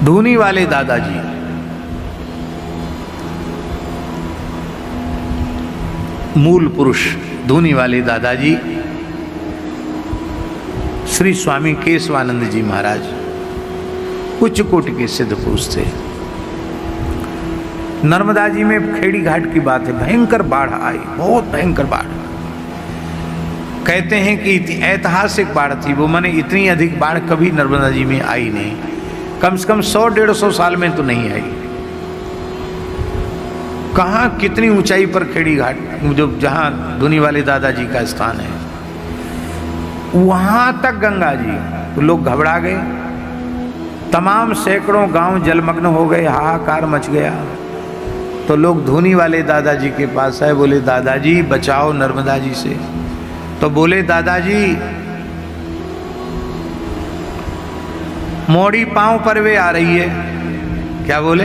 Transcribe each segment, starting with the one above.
धूनी वाले दादाजी, मूल पुरुष धूनी वाले दादाजी श्री स्वामी केशवानंद जी महाराज उच्च कोटि के सिद्ध पुरुष थे। नर्मदा जी में खेड़ी घाट की बात है, भयंकर बाढ़ आई, बहुत भयंकर बाढ़। कहते हैं कि ऐतिहासिक बाढ़ थी वो, माने इतनी अधिक बाढ़ कभी नर्मदा जी में आई नहीं, कम से कम 100-150 साल में तो नहीं आई। कहाँ कितनी ऊंचाई पर खेड़ी घाट, जो जहाँ धूनी वाले दादाजी का स्थान है, वहां तक गंगा जी। तो लोग घबरा गए, तमाम सैकड़ों गांव जलमग्न हो गए, हाहाकार मच गया। तो लोग धूनी वाले दादाजी के पास आए, बोले दादाजी बचाओ नर्मदा जी से। तो बोले दादाजी मोड़ी पांव पर वे आ रही है। क्या बोले?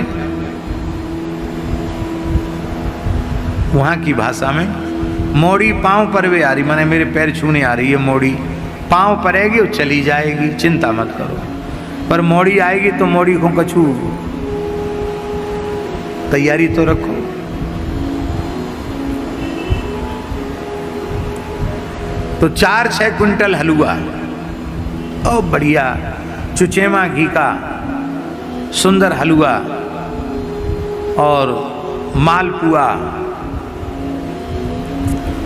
वहां की भाषा में मोड़ी पांव पर वे आ रही, माने मेरे पैर छूने आ रही है। मोड़ी पांव पड़ेगी और चली जाएगी, चिंता मत करो, पर मोड़ी आएगी तो मोड़ी को कछू तैयारी तो रखो। तो 4-6 क्विंटल हलवा और बढ़िया चुचेमा घी का सुंदर हलवा और मालपुआ,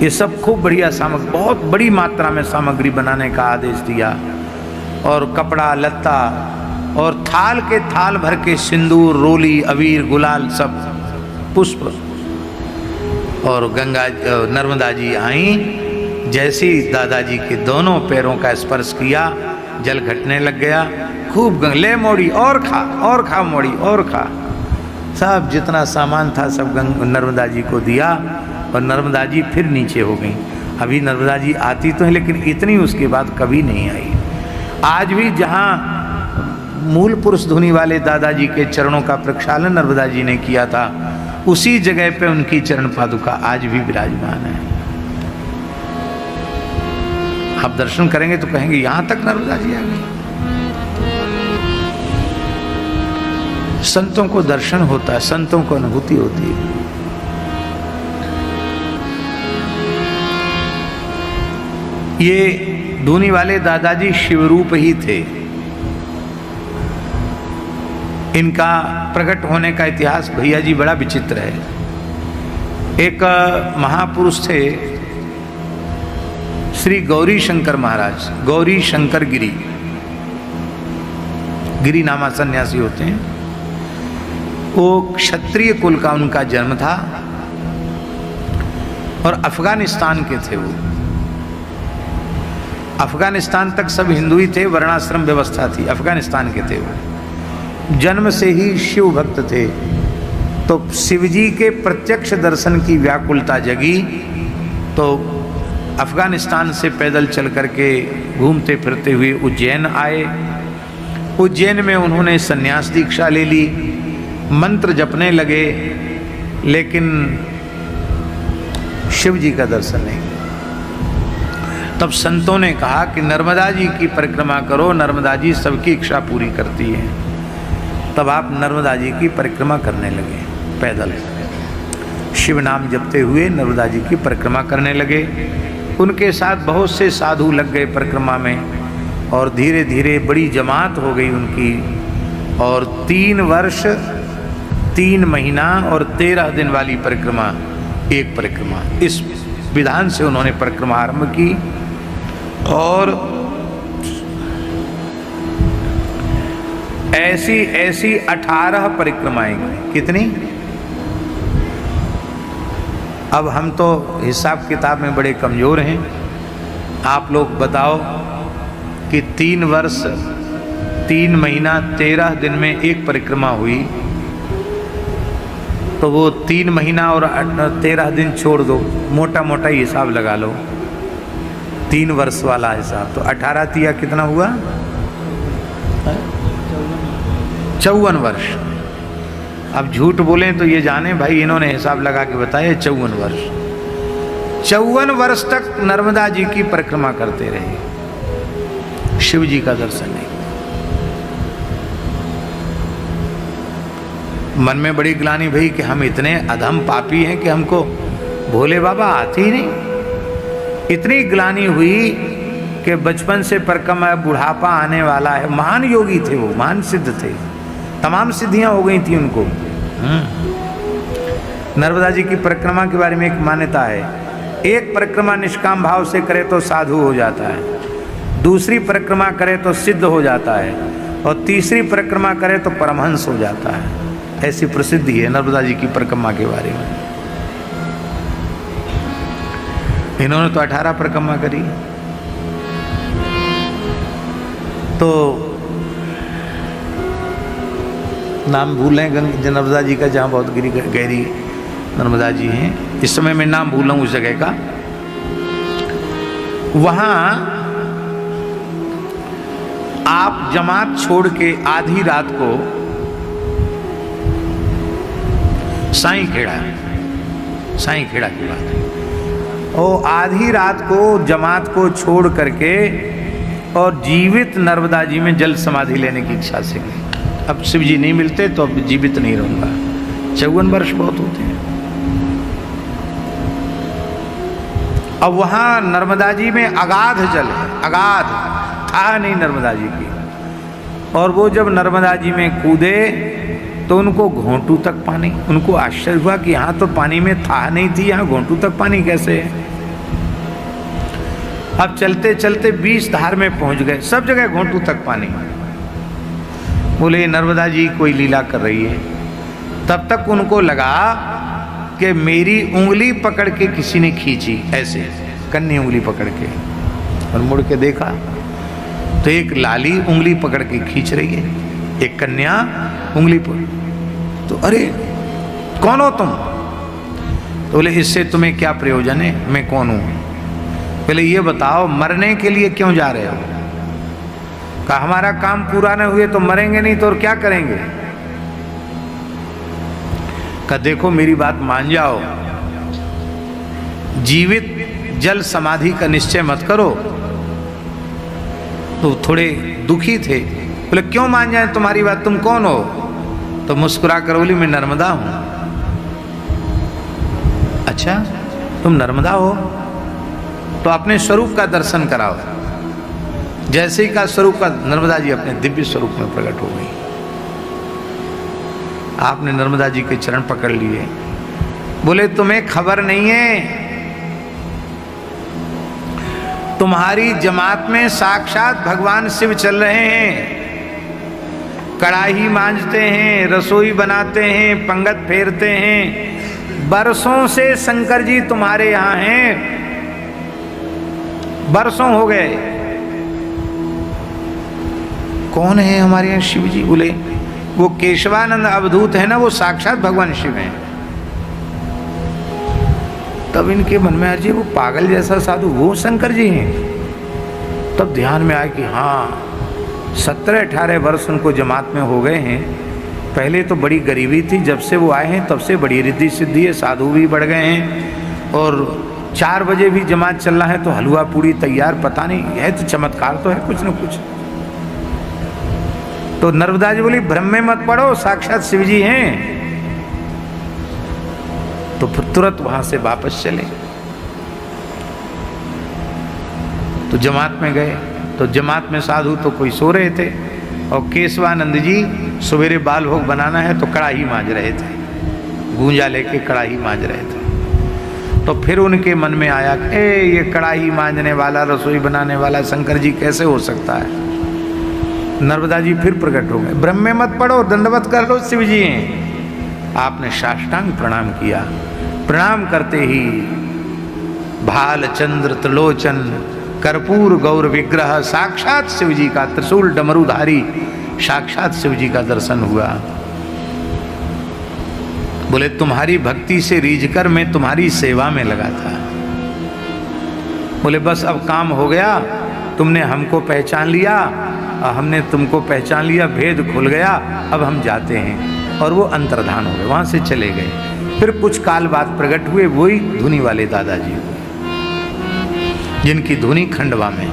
ये सब खूब बढ़िया सामग्री, बहुत बड़ी मात्रा में सामग्री बनाने का आदेश दिया। और कपड़ा लत्ता और थाल के थाल भर के सिंदूर, रोली, अबीर, गुलाल, सब पुष्प। और गंगा नर्मदा जी आई, जैसे ही दादाजी के दोनों पैरों का स्पर्श किया जल घटने लग गया। खूब ले मोड़ी और खा मोड़ी और खा। सब जितना सामान था सब नर्मदा जी को दिया और नर्मदा जी फिर नीचे हो गई। अभी नर्मदा जी आती तो है लेकिन इतनी उसके बाद कभी नहीं आई। आज भी जहाँ मूल पुरुष धूनी वाले दादाजी के चरणों का प्रक्षालन नर्मदा जी ने किया था, उसी जगह पे उनकी चरण पादुका आज भी विराजमान है। आप दर्शन करेंगे तो कहेंगे यहां तक नर्मदा जी आ गई। संतों को दर्शन होता है, संतों को अनुभूति होती है। ये धूनी वाले दादाजी शिवरूप ही थे। इनका प्रकट होने का इतिहास भैया जी बड़ा विचित्र है। एक महापुरुष थे श्री गौरी शंकर महाराज, गौरी शंकर गिरी, गिरी नामा सन्यासी होते हैं। वो क्षत्रिय कुल का उनका जन्म था और अफगानिस्तान के थे। वो अफगानिस्तान तक सब हिंदू ही थे, वर्णाश्रम व्यवस्था थी, अफगानिस्तान के थे। वो जन्म से ही शिव भक्त थे। तो शिवजी के प्रत्यक्ष दर्शन की व्याकुलता जगी तो अफगानिस्तान से पैदल चल करके घूमते फिरते हुए उज्जैन आए। उज्जैन में उन्होंने संन्यास दीक्षा ले ली, मंत्र जपने लगे, लेकिन शिव जी का दर्शन नहीं। तब संतों ने कहा कि नर्मदा जी की परिक्रमा करो, नर्मदा जी सबकी इच्छा पूरी करती है। तब आप नर्मदा जी की परिक्रमा करने लगे, पैदल शिव नाम जपते हुए नर्मदा जी की परिक्रमा करने लगे। उनके साथ बहुत से साधु लग गए परिक्रमा में और धीरे धीरे बड़ी जमात हो गई उनकी। और 3 वर्ष 3 महीना और 13 दिन वाली परिक्रमा, एक परिक्रमा, इस विधान से उन्होंने परिक्रमा आरंभ की। और ऐसी 18 परिक्रमाएं की। कितनी? अब हम तो हिसाब किताब में बड़े कमज़ोर हैं। आप लोग बताओ कि 3 वर्ष 3 महीना 13 दिन में एक परिक्रमा हुई, तो वो 3 महीना और 13 दिन छोड़ दो, मोटा मोटा ही हिसाब लगा लो, 3 वर्ष वाला हिसाब। तो 18 तिया कितना हुआ? 54 वर्ष। अब झूठ बोलें तो ये जाने भाई इन्होंने हिसाब लगा के बताया 54 वर्ष। 54 वर्ष तक नर्मदा जी की परिक्रमा करते रहे, शिव जी का दर्शन नहीं। मन में बड़ी ग्लानि भई कि हम इतने अधम पापी हैं कि हमको भोले बाबा आते ही नहीं। इतनी ग्लानि हुई कि बचपन से परिक्रमा, बुढ़ापा आने वाला है। महान योगी थे वो, महान सिद्ध थे, तमाम सिद्धियां हो गई थी उनको। नर्मदा जी की परिक्रमा के बारे में एक मान्यता है, एक परिक्रमा निष्काम भाव से करे तो साधु हो जाता है, दूसरी परिक्रमा करे तो सिद्ध हो जाता है, और तीसरी परिक्रमा करे तो परमहंस हो जाता है। ऐसी प्रसिद्धि है नर्मदा जी की परिक्रमा के बारे में। इन्होंने तो 18 परिक्रमा करी। तो नाम भूल रहे हैं नर्मदा जी का, जहाँ बहुत गहरी नर्मदा जी हैं। इस समय मैं नाम भूल रहा हूँ उस जगह का। वहाँ आप जमात छोड़ के आधी रात को साईं खेड़ा की बात है, और आधी रात को जमात को छोड़ करके और जीवित नर्मदा जी में जल समाधि लेने की इच्छा से गए। अब शिव जी नहीं मिलते तो अब जीवित नहीं रहूंगा, 54 वर्ष बहुत होते हैं। अब वहां नर्मदा जी में अगाध जल है, अगाध था नहीं नर्मदा जी की। और वो जब नर्मदा जी में कूदे तो उनको घोंटू तक पानी। उनको आश्चर्य हुआ कि यहाँ तो पानी में था नहीं थी, यहाँ घोंटू तक पानी कैसे है। अब चलते चलते 20 धार में पहुंच गए, सब जगह घोंटू तक पानी। बोले नर्मदा जी कोई लीला कर रही है। तब तक उनको लगा कि मेरी उंगली पकड़ के किसी ने खींची, ऐसे कन्नी उंगली पकड़ के, और मुड़ के देखा तो एक लाली उंगली पकड़ के खींच रही है, एक कन्या उंगली पर। तो अरे कौन हो तुम? तो बोले इससे तुम्हें क्या प्रयोजन है, मैं कौन हूं? पहले ये बताओ मरने के लिए क्यों जा रहे हो? कहा हमारा काम पूरा न हुए तो मरेंगे नहीं तो और क्या करेंगे? कहा देखो मेरी बात मान जाओ, जीवित जल समाधि का निश्चय मत करो। तो थोड़े दुखी थे, बोले क्यों मान जाए तुम्हारी बात, तुम कौन हो? तो मुस्कुरा कर बोली मैं नर्मदा हूं। अच्छा तुम नर्मदा हो तो अपने स्वरूप का दर्शन कराओ। जैसे ही का स्वरूप का, नर्मदा जी अपने दिव्य स्वरूप में प्रकट हो गई। आपने नर्मदा जी के चरण पकड़ लिए। बोले तुम्हें खबर नहीं है, तुम्हारी जमात में साक्षात भगवान शिव चल रहे हैं। कढ़ाई मांजते हैं, रसोई बनाते हैं, पंगत फेरते हैं। बरसों से शंकर जी तुम्हारे यहां हैं, बरसों हो गए। कौन है हमारे यहाँ शिव जी? बोले वो केशवानंद अवधूत है ना, वो साक्षात भगवान शिव हैं। तब इनके मन में अजय वो पागल जैसा साधु वो शंकर जी हैं। तब ध्यान में आया कि हाँ 17-18 वर्ष उनको जमात में हो गए हैं। पहले तो बड़ी गरीबी थी, जब से वो आए हैं तब से बड़ी रिद्धि सिद्धि है, साधु भी बढ़ गए हैं। और 4 बजे भी जमात चल रहा है तो हलवा पूड़ी तैयार, पता नहीं है तो चमत्कार तो है कुछ न कुछ। तो नर्मदा जी बोली भ्रम में मत पड़ो, साक्षात शिव जी हैं। तो फिर तुरंत वहां से वापस चले। तो जमात में गए तो जमात में साधु तो कोई सो रहे थे, और केशवानंद जी सवेरे बाल भोग बनाना है तो कढ़ाई मांज रहे थे, गूंजा लेके कढ़ाई मांज रहे थे। तो फिर उनके मन में आया कि ये कढ़ाई मांजने वाला, रसोई बनाने वाला शंकर जी कैसे हो सकता है? नर्मदा जी फिर प्रकट हो गए। ब्रह्म में मत पड़ो, दंडवत कर लो, शिव जी हैं। आपने साष्टांग प्रणाम किया। प्रणाम करते ही भाल चंद्र त्रिलोचन कर्पूर गौर विग्रह साक्षात शिव जी का, त्रिशूल डमरूधारी साक्षात शिव जी का दर्शन हुआ। बोले तुम्हारी भक्ति से रीझकर मैं तुम्हारी सेवा में लगा था। बोले बस अब काम हो गया, तुमने हमको पहचान लिया और हमने तुमको पहचान लिया, भेद खुल गया, अब हम जाते हैं। और वो अंतर्धान हो गए, वहां से चले गए। फिर कुछ काल बाद प्रकट हुए वही धुनी वाले दादाजी, जिनकी धुनी खंडवा में